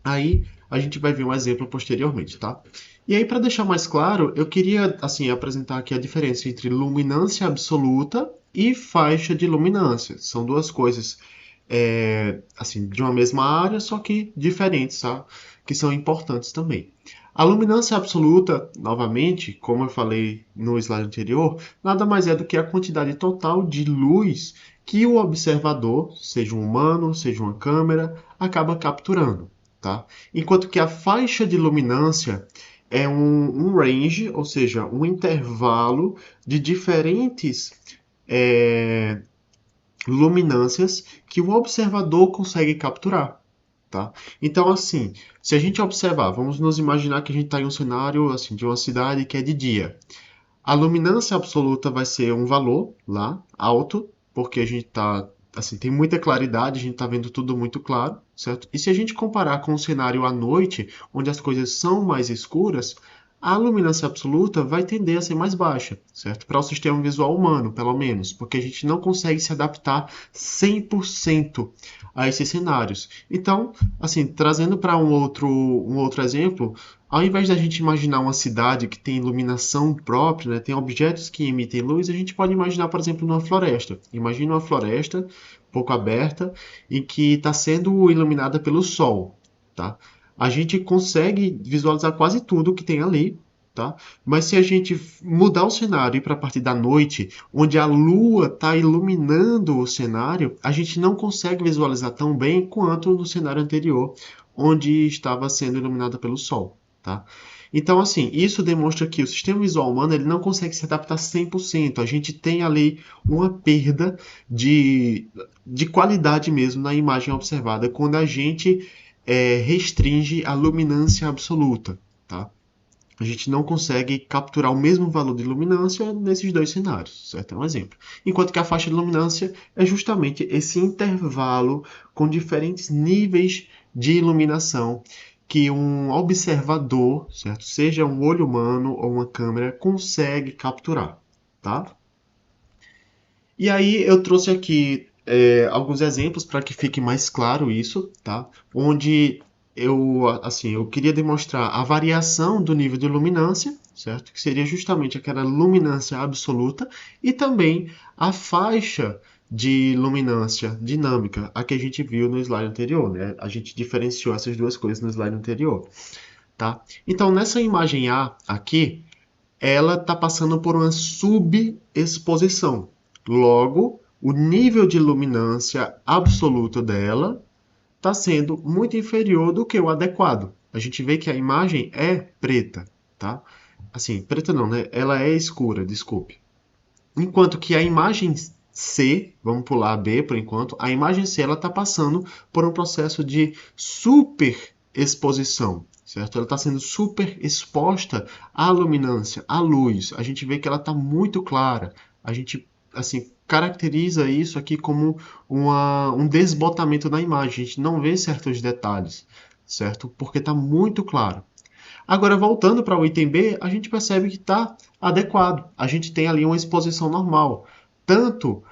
Aí a gente vai ver um exemplo posteriormente, tá? E aí, para deixar mais claro, eu queria assim apresentar aqui a diferença entre luminância absoluta e faixa de luminância. São duas coisas assim de uma mesma área, só que diferentes, tá? Que são importantes também. A luminância absoluta, novamente, como eu falei no slide anterior, nada mais é do que a quantidade total de luz que o observador, seja um humano, seja uma câmera, acaba capturando, tá? Enquanto que a faixa de luminância é um range, ou seja, um intervalo de diferentes é, luminâncias que o observador consegue capturar. Tá? Então, assim, se a gente observar, vamos nos imaginar que a gente está em um cenário assim, de uma cidade que é de dia. A luminância absoluta vai ser um valor lá, alto, porque a gente está, assim, tem muita claridade, a gente está vendo tudo muito claro, certo? E se a gente comparar com o cenário à noite, onde as coisas são mais escuras, A luminância absoluta vai tender a ser mais baixa, certo? Para o sistema visual humano, pelo menos, porque a gente não consegue se adaptar 100% a esses cenários. Então, assim, trazendo para um outro exemplo, ao invés da gente imaginar uma cidade que tem iluminação própria, né, tem objetos que emitem luz, a gente pode imaginar, por exemplo, uma floresta. Imagina uma floresta pouco aberta e que está sendo iluminada pelo sol, tá? A gente consegue visualizar quase tudo que tem ali, tá? Mas se a gente mudar o cenário e ir para a parte da noite, onde a lua está iluminando o cenário, a gente não consegue visualizar tão bem quanto no cenário anterior, onde estava sendo iluminada pelo sol, tá? Então, assim, isso demonstra que o sistema visual humano ele não consegue se adaptar 100%. A gente tem ali uma perda de qualidade mesmo na imagem observada quando a gente restringe a luminância absoluta, tá? A gente não consegue capturar o mesmo valor de luminância nesses dois cenários, certo? É um exemplo. Enquanto que a faixa de luminância é justamente esse intervalo com diferentes níveis de iluminação que um observador, certo? Seja um olho humano ou uma câmera, consegue capturar, tá? E aí eu trouxe aqui alguns exemplos para que fique mais claro isso, tá? Onde eu queria demonstrar a variação do nível de luminância, certo? Que seria justamente aquela luminância absoluta e também a faixa de luminância dinâmica, a que a gente viu no slide anterior, né? A gente diferenciou essas duas coisas no slide anterior, tá? Então, nessa imagem A aqui, ela está passando por uma subexposição. Logo, o nível de luminância absoluta dela está sendo muito inferior do que o adequado. A gente vê que a imagem é preta, tá? Assim, preta não, né? Ela é escura, desculpe. Enquanto que a imagem C, vamos pular a B por enquanto, a imagem C ela está passando por um processo de superexposição, certo? Ela está sendo super exposta à luminância, à luz. A gente vê que ela está muito clara. A gente, assim, caracteriza isso aqui como um desbotamento na imagem. A gente não vê certos detalhes, certo? Porque está muito claro. Agora, voltando para o item B, a gente percebe que está adequado. A gente tem ali uma exposição normal. Tanto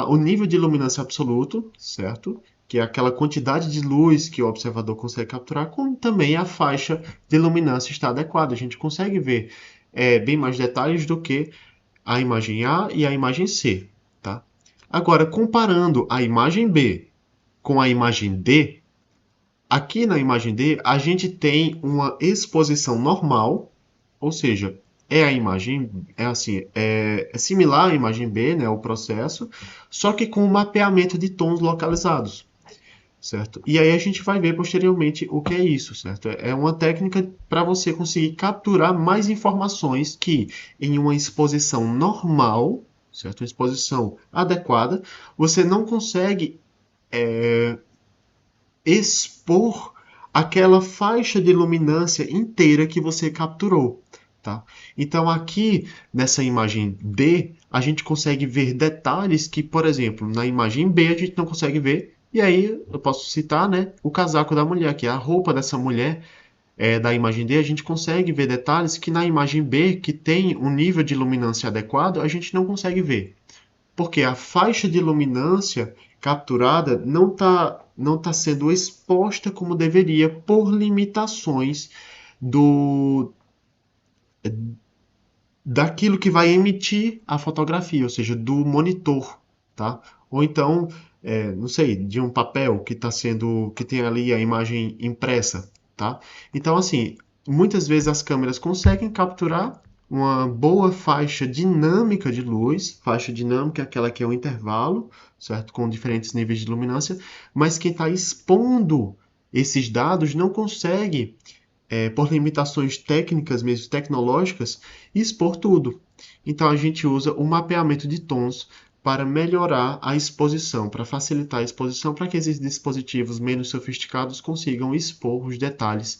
o nível de luminância absoluto, certo? Que é aquela quantidade de luz que o observador consegue capturar, como também a faixa de luminância está adequada. A gente consegue ver bem mais detalhes do que a imagem A e a imagem C, tá? Agora, comparando a imagem B com a imagem D, aqui na imagem D, a gente tem uma exposição normal, ou seja, a imagem é similar à imagem B, né, o processo, só que com um mapeamento de tons localizados, certo? E aí a gente vai ver posteriormente o que é isso, certo? É uma técnica para você conseguir capturar mais informações que em uma exposição normal, certo? Uma exposição adequada, você não consegue expor aquela faixa de luminância inteira que você capturou, tá? Então aqui nessa imagem D, a gente consegue ver detalhes que, por exemplo, na imagem B a gente não consegue ver. E aí eu posso citar, né, o casaco da mulher, que é a roupa dessa mulher da imagem D, a gente consegue ver detalhes que na imagem B, que tem um nível de luminância adequado, a gente não consegue ver. Porque a faixa de luminância capturada não tá sendo exposta como deveria por limitações do daquilo que vai emitir a fotografia, ou seja, do monitor, tá? Ou então, não sei, de um papel que tem ali a imagem impressa, tá? Então, assim, muitas vezes as câmeras conseguem capturar uma boa faixa dinâmica de luz, faixa dinâmica é aquela que é o intervalo, certo? Com diferentes níveis de luminância, mas quem está expondo esses dados não consegue por limitações técnicas, mesmo tecnológicas, expor tudo. Então a gente usa o mapeamento de tons para melhorar a exposição, para facilitar a exposição, para que esses dispositivos menos sofisticados consigam expor os detalhes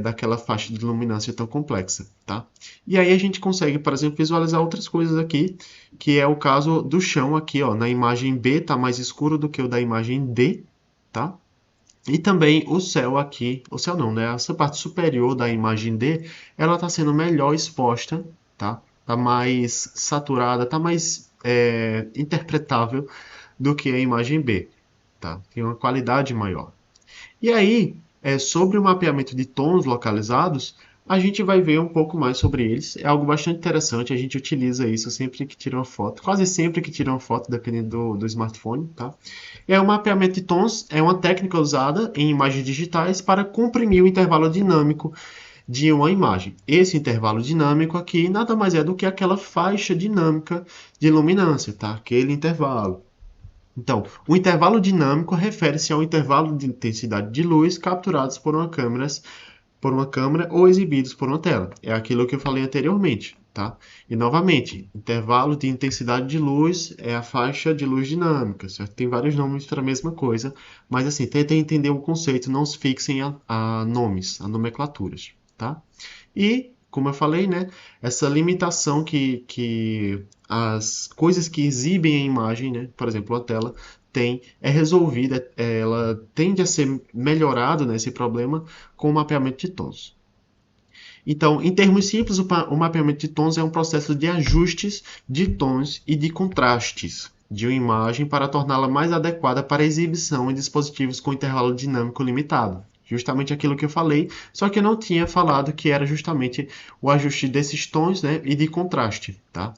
daquela faixa de luminância tão complexa, tá? E aí a gente consegue, por exemplo, visualizar outras coisas aqui, que é o caso do chão aqui, ó, na imagem B está mais escuro do que o da imagem D, tá? E também o céu aqui, o céu não, né? Essa parte superior da imagem D, ela está sendo melhor exposta, tá? Tá mais saturada, tá mais interpretável do que a imagem B, tá? Tem uma qualidade maior. E aí, sobre o mapeamento de tons localizados, a gente vai ver um pouco mais sobre eles. É algo bastante interessante, a gente utiliza isso sempre que tira uma foto, quase sempre que tira uma foto, dependendo do smartphone, tá? O mapeamento de tons é uma técnica usada em imagens digitais para comprimir o intervalo dinâmico de uma imagem. Esse intervalo dinâmico aqui nada mais é do que aquela faixa dinâmica de luminância, tá? Aquele intervalo. Então, o intervalo dinâmico refere-se ao intervalo de intensidade de luz capturados por uma câmera ou exibidos por uma tela. É aquilo que eu falei anteriormente, tá? E novamente, intervalo de intensidade de luz é a faixa de luz dinâmica, certo? Tem vários nomes para a mesma coisa, mas assim, tentem entender o conceito, não se fixem a nomes, a nomenclaturas, tá? E, como eu falei, né, essa limitação que as coisas que exibem a imagem, né, por exemplo, a tela, tem, é resolvida, ela tende a ser melhorado, né, esse problema com o mapeamento de tons. Então, em termos simples, o mapeamento de tons é um processo de ajustes de tons e de contrastes de uma imagem para torná-la mais adequada para a exibição em dispositivos com intervalo dinâmico limitado. Justamente aquilo que eu falei, só que eu não tinha falado que era justamente o ajuste desses tons, né, e de contraste, tá?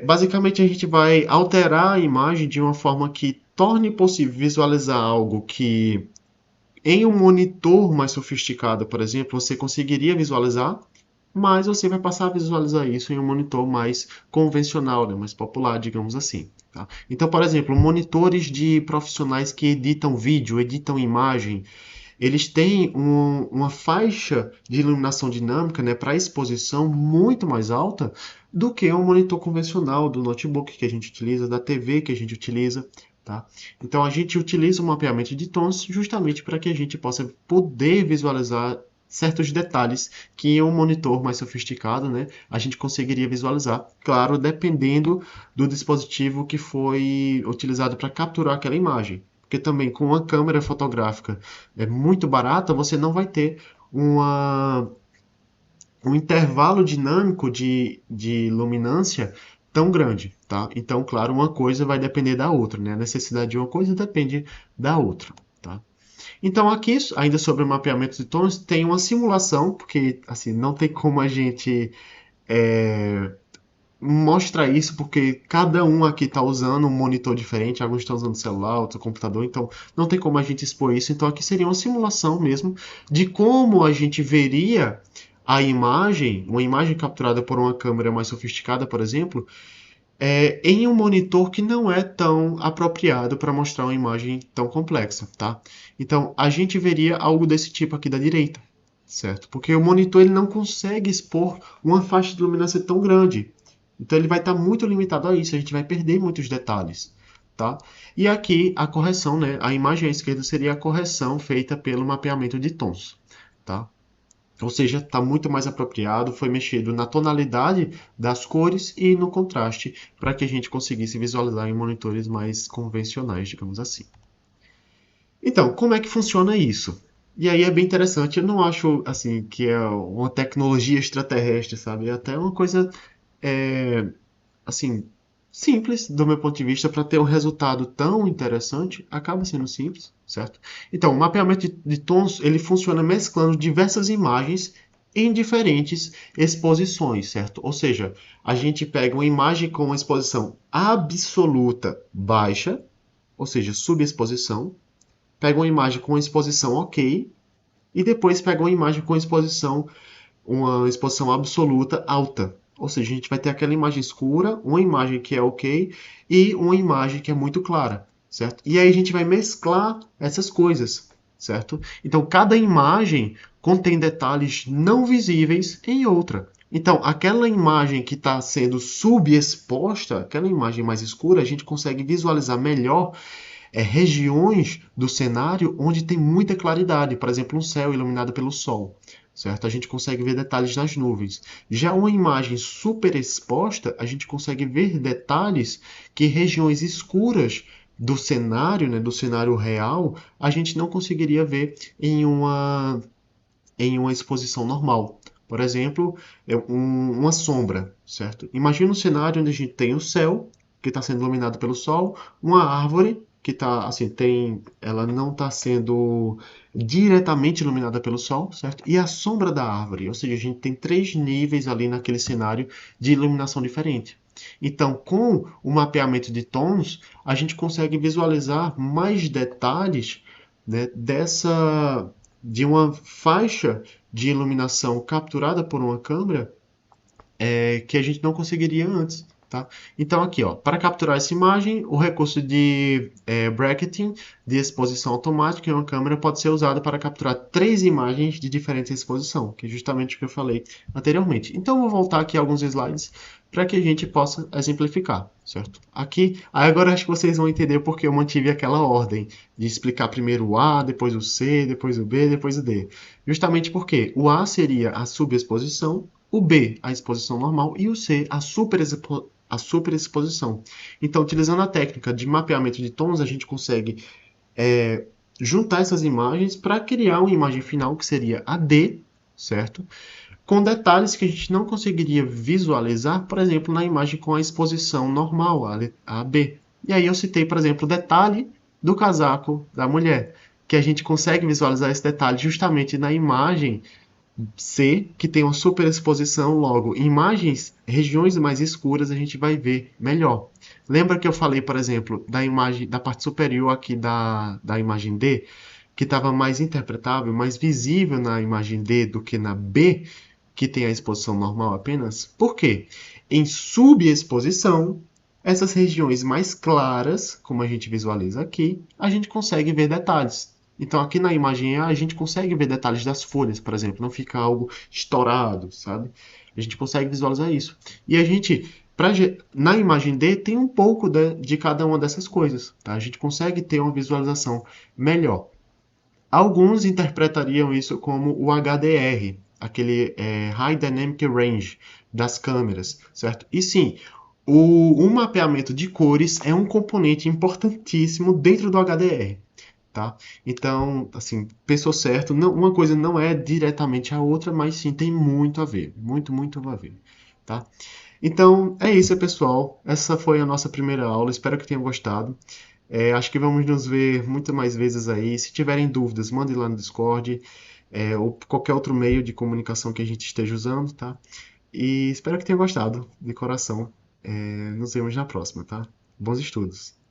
Basicamente, a gente vai alterar a imagem de uma forma que torne possível visualizar algo que em um monitor mais sofisticado, por exemplo, você conseguiria visualizar, mas você vai passar a visualizar isso em um monitor mais convencional, né, mais popular, digamos assim. Tá? Então, por exemplo, monitores de profissionais que editam vídeo, editam imagem, eles têm uma faixa de iluminação dinâmica, né, para exposição muito mais alta do que um monitor convencional do notebook que a gente utiliza, da TV que a gente utiliza. Tá? Então a gente utiliza o mapeamento de tons justamente para que a gente possa poder visualizar certos detalhes que em um monitor mais sofisticado, né, a gente conseguiria visualizar, claro, dependendo do dispositivo que foi utilizado para capturar aquela imagem. Porque também com uma câmera fotográfica muito barata, você não vai ter uma, um intervalo dinâmico de luminância tão grande, tá? Então, claro, uma coisa vai depender da outra, né? A necessidade de uma coisa depende da outra, tá? Então, aqui, ainda sobre o mapeamento de tons, tem uma simulação, porque, assim, não tem como a gente mostrar isso, porque cada um aqui está usando um monitor diferente, alguns estão usando celular, outro computador, então não tem como a gente expor isso. Então, aqui seria uma simulação mesmo de como a gente veria a imagem, uma imagem capturada por uma câmera mais sofisticada, por exemplo, em um monitor que não é tão apropriado para mostrar uma imagem tão complexa, tá? Então, a gente veria algo desse tipo aqui da direita, certo? Porque o monitor ele não consegue expor uma faixa de luminância tão grande. Então, ele vai estar muito limitado a isso, a gente vai perder muitos detalhes, tá? E aqui a correção, né? A imagem à esquerda seria a correção feita pelo mapeamento de tons, tá? Ou seja, está muito mais apropriado, foi mexido na tonalidade das cores e no contraste para que a gente conseguisse visualizar em monitores mais convencionais, digamos assim. Então, como é que funciona isso? E aí é bem interessante, eu não acho assim que é uma tecnologia extraterrestre, sabe? É até uma coisa é, assim simples do meu ponto de vista para ter um resultado tão interessante, acaba sendo simples, certo? Então, o mapeamento de tons, ele funciona mesclando diversas imagens em diferentes exposições, certo? Ou seja, a gente pega uma imagem com uma exposição absoluta baixa, ou seja, subexposição, pega uma imagem com uma exposição ok e depois pega uma imagem com uma exposição absoluta alta. Ou seja, a gente vai ter aquela imagem escura, uma imagem que é ok e uma imagem que é muito clara, certo? E aí a gente vai mesclar essas coisas, certo? Então, cada imagem contém detalhes não visíveis em outra. Então, aquela imagem que está sendo subexposta, aquela imagem mais escura, a gente consegue visualizar melhor regiões do cenário onde tem muita claridade, por exemplo, um céu iluminado pelo sol, certo? A gente consegue ver detalhes nas nuvens. Já uma imagem super exposta, a gente consegue ver detalhes que regiões escuras do cenário, né, do cenário real, a gente não conseguiria ver em uma exposição normal. Por exemplo, uma sombra, certo? Imagina um cenário onde a gente tem o céu, que está sendo iluminado pelo sol, uma árvore que está assim, ela não está sendo diretamente iluminada pelo sol, certo? E a sombra da árvore, ou seja, a gente tem três níveis ali naquele cenário de iluminação diferente. Então, com o mapeamento de tons, a gente consegue visualizar mais detalhes, né, de uma faixa de iluminação capturada por uma câmera que a gente não conseguiria antes. Tá? Então aqui, ó, para capturar essa imagem, o recurso de bracketing, de exposição automática em uma câmera, pode ser usado para capturar três imagens de diferente exposição, que é justamente o que eu falei anteriormente. Então eu vou voltar aqui a alguns slides para que a gente possa exemplificar, certo? Aqui, aí agora acho que vocês vão entender porque eu mantive aquela ordem de explicar primeiro o A, depois o C, depois o B, depois o D. Justamente porque o A seria a subexposição, o B a exposição normal e o C a superexposição. Então, utilizando a técnica de mapeamento de tons, a gente consegue juntar essas imagens para criar uma imagem final que seria a D, certo? Com detalhes que a gente não conseguiria visualizar, por exemplo, na imagem com a exposição normal, a B. E aí eu citei, por exemplo, o detalhe do casaco da mulher, que a gente consegue visualizar esse detalhe justamente na imagem C, que tem uma superexposição, logo, em imagens, regiões mais escuras, a gente vai ver melhor. Lembra que eu falei, por exemplo, da imagem da parte superior aqui da imagem D, que estava mais interpretável, mais visível na imagem D do que na B, que tem a exposição normal apenas? Por quê? Em subexposição, essas regiões mais claras, como a gente visualiza aqui, a gente consegue ver detalhes. Então, aqui na imagem A, a gente consegue ver detalhes das folhas, por exemplo, não fica algo estourado, sabe? A gente consegue visualizar isso. E a gente, na imagem D, tem um pouco de cada uma dessas coisas, tá? A gente consegue ter uma visualização melhor. Alguns interpretariam isso como o HDR, aquele High Dynamic Range das câmeras, certo? E sim, o mapeamento de cores é um componente importantíssimo dentro do HDR. Tá? Então, assim, pensou certo, não, uma coisa não é diretamente a outra, mas sim tem muito a ver, muito a ver, tá? Então, é isso, pessoal. Essa foi a nossa primeira aula, espero que tenham gostado. Acho que vamos nos ver muito mais vezes aí. Se tiverem dúvidas, mandem lá no Discord, ou qualquer outro meio de comunicação que a gente esteja usando, tá? E espero que tenham gostado, de coração. Nos vemos na próxima, tá? Bons estudos!